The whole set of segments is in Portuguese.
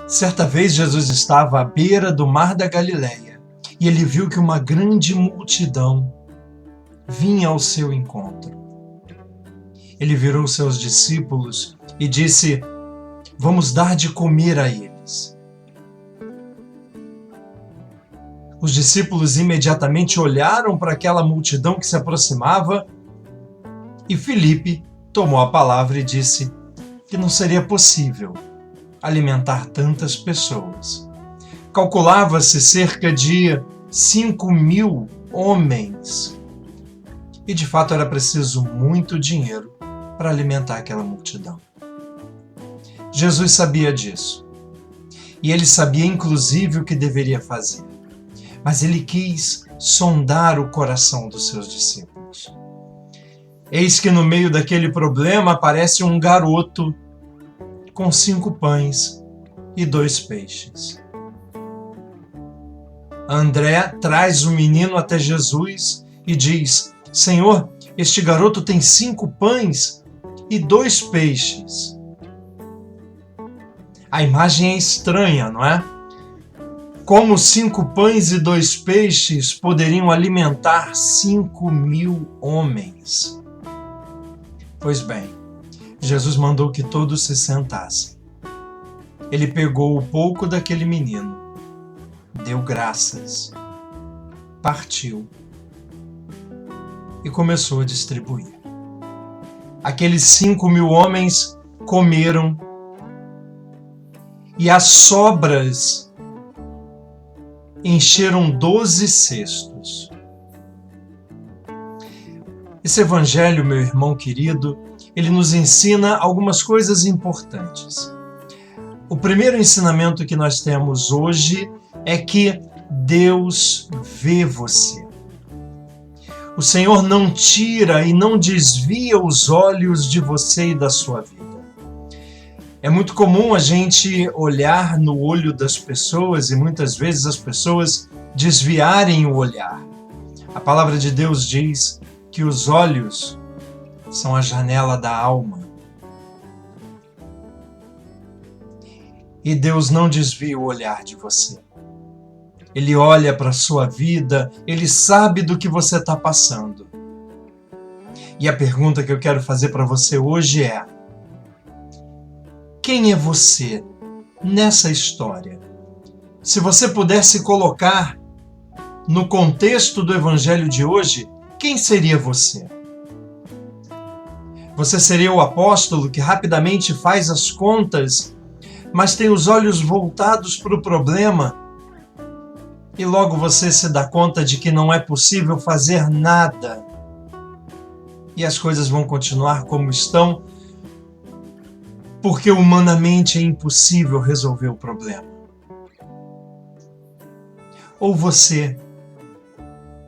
Certa vez Jesus estava à beira do mar da Galileia e ele viu que uma grande multidão vinha ao seu encontro. Ele virou seus discípulos e disse: "Vamos dar de comer a eles." Os discípulos imediatamente olharam para aquela multidão que se aproximava e Filipe tomou a palavra e disse que não seria possível alimentar tantas pessoas. Calculava-se cerca de 5.000 homens. E de fato era preciso muito dinheiro para alimentar aquela multidão. Jesus sabia disso. E ele sabia inclusive o que deveria fazer. Mas ele quis sondar o coração dos seus discípulos. Eis que no meio daquele problema aparece um garoto com 5 pães e 2 peixes. André traz o menino até Jesus e diz: "Senhor, este garoto tem 5 pães e 2 peixes." A imagem é estranha, não é? Como 5 pães e 2 peixes poderiam alimentar 5.000 homens? Pois bem, Jesus mandou que todos se sentassem. Ele pegou o pouco daquele menino, deu graças, partiu e começou a distribuir. Aqueles 5.000 homens comeram e as sobras encheram 12 cestos. Esse evangelho, meu irmão querido, ele nos ensina algumas coisas importantes. O primeiro ensinamento que nós temos hoje é que Deus vê você. O Senhor não tira e não desvia os olhos de você e da sua vida. É muito comum a gente olhar no olho das pessoas e muitas vezes as pessoas desviarem o olhar. A palavra de Deus diz que os olhos são a janela da alma. E Deus não desvia o olhar de você. Ele olha para a sua vida, Ele sabe do que você está passando. E a pergunta que eu quero fazer para você hoje é: quem é você nessa história? Se você pudesse colocar no contexto do evangelho de hoje, quem seria você? Você seria o apóstolo que rapidamente faz as contas, mas tem os olhos voltados para o problema e logo você se dá conta de que não é possível fazer nada e as coisas vão continuar como estão porque humanamente é impossível resolver o problema? Ou você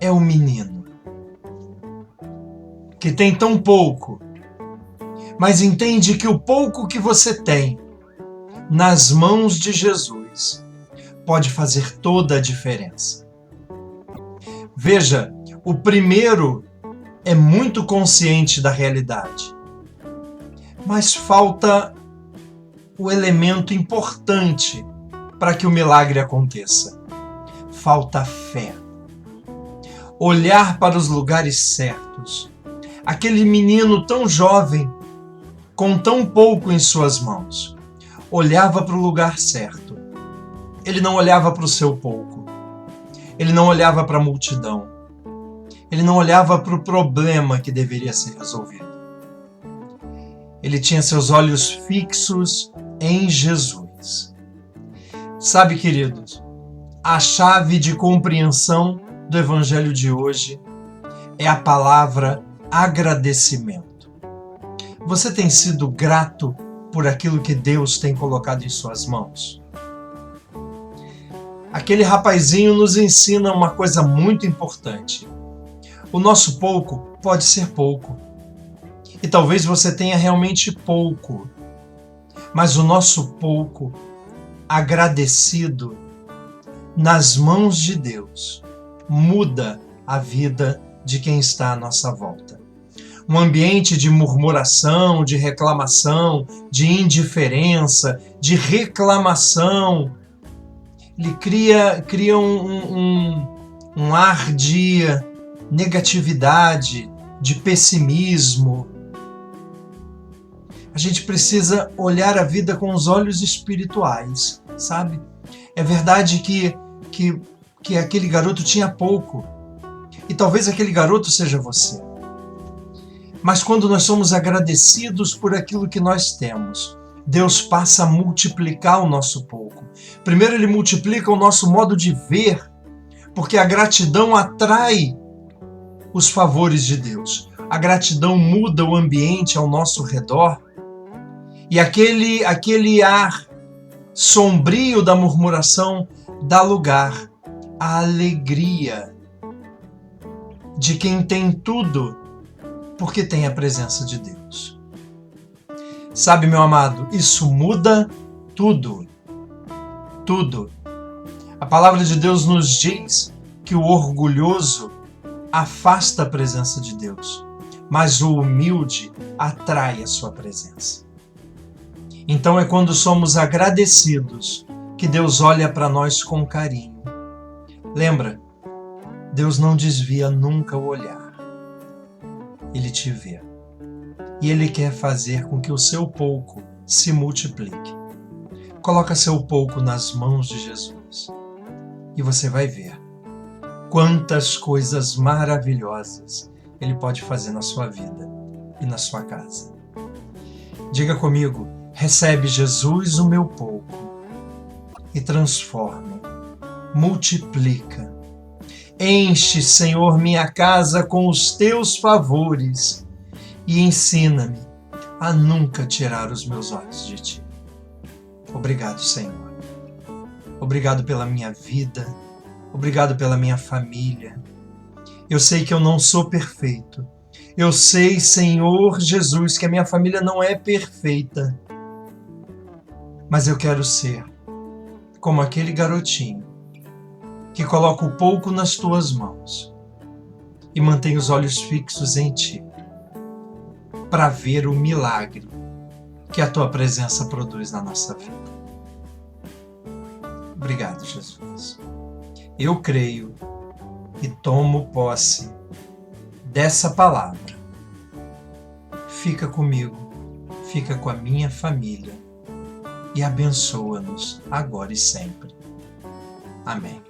é o menino que tem tão pouco, mas entende que o pouco que você tem nas mãos de Jesus pode fazer toda a diferença? Veja, o primeiro é muito consciente da realidade, mas falta o elemento importante para que o milagre aconteça. Falta fé. Olhar para os lugares certos. Aquele menino tão jovem, com tão pouco em suas mãos, olhava para o lugar certo. Ele não olhava para o seu pouco. Ele não olhava para a multidão. Ele não olhava para o problema que deveria ser resolvido. Ele tinha seus olhos fixos em Jesus. Sabe, queridos, a chave de compreensão do evangelho de hoje é a palavra agradecimento. Você tem sido grato por aquilo que Deus tem colocado em suas mãos? Aquele rapazinho nos ensina uma coisa muito importante. O nosso pouco pode ser pouco. E talvez você tenha realmente pouco. Mas o nosso pouco, agradecido, nas mãos de Deus, muda a vida de quem está à nossa volta. um ambiente de murmuração, de reclamação, de indiferença, de reclamação. Ele cria um ar de negatividade, de pessimismo. A gente precisa olhar a vida com os olhos espirituais, sabe? É verdade que aquele garoto tinha pouco, e talvez aquele garoto seja você. Mas quando nós somos agradecidos por aquilo que nós temos, Deus passa a multiplicar o nosso pouco. Primeiro, Ele multiplica o nosso modo de ver, porque a gratidão atrai os favores de Deus. A gratidão muda o ambiente ao nosso redor, e aquele ar sombrio da murmuração dá lugar à alegria de quem tem tudo, porque tem a presença de Deus. Sabe, meu amado, isso muda tudo. Tudo. A palavra de Deus nos diz que o orgulhoso afasta a presença de Deus, mas o humilde atrai a sua presença. Então é quando somos agradecidos que Deus olha para nós com carinho. Lembra, Deus não desvia nunca o olhar. Ele te vê. E Ele quer fazer com que o seu pouco se multiplique. Coloca seu pouco nas mãos de Jesus e você vai ver quantas coisas maravilhosas Ele pode fazer na sua vida e na sua casa. Diga comigo: recebe, Jesus, o meu pouco e transforma, multiplica. Enche, Senhor, minha casa com os teus favores e ensina-me a nunca tirar os meus olhos de ti. Obrigado, Senhor. Obrigado pela minha vida. Obrigado pela minha família. Eu sei que eu não sou perfeito. Eu sei, Senhor Jesus, que a minha família não é perfeita. Mas eu quero ser como aquele garotinho que coloca o pouco nas tuas mãos e mantém os olhos fixos em ti, para ver o milagre que a tua presença produz na nossa vida. Obrigado, Jesus. Eu creio e tomo posse dessa palavra. Fica comigo, fica com a minha família e abençoa-nos agora e sempre. Amém.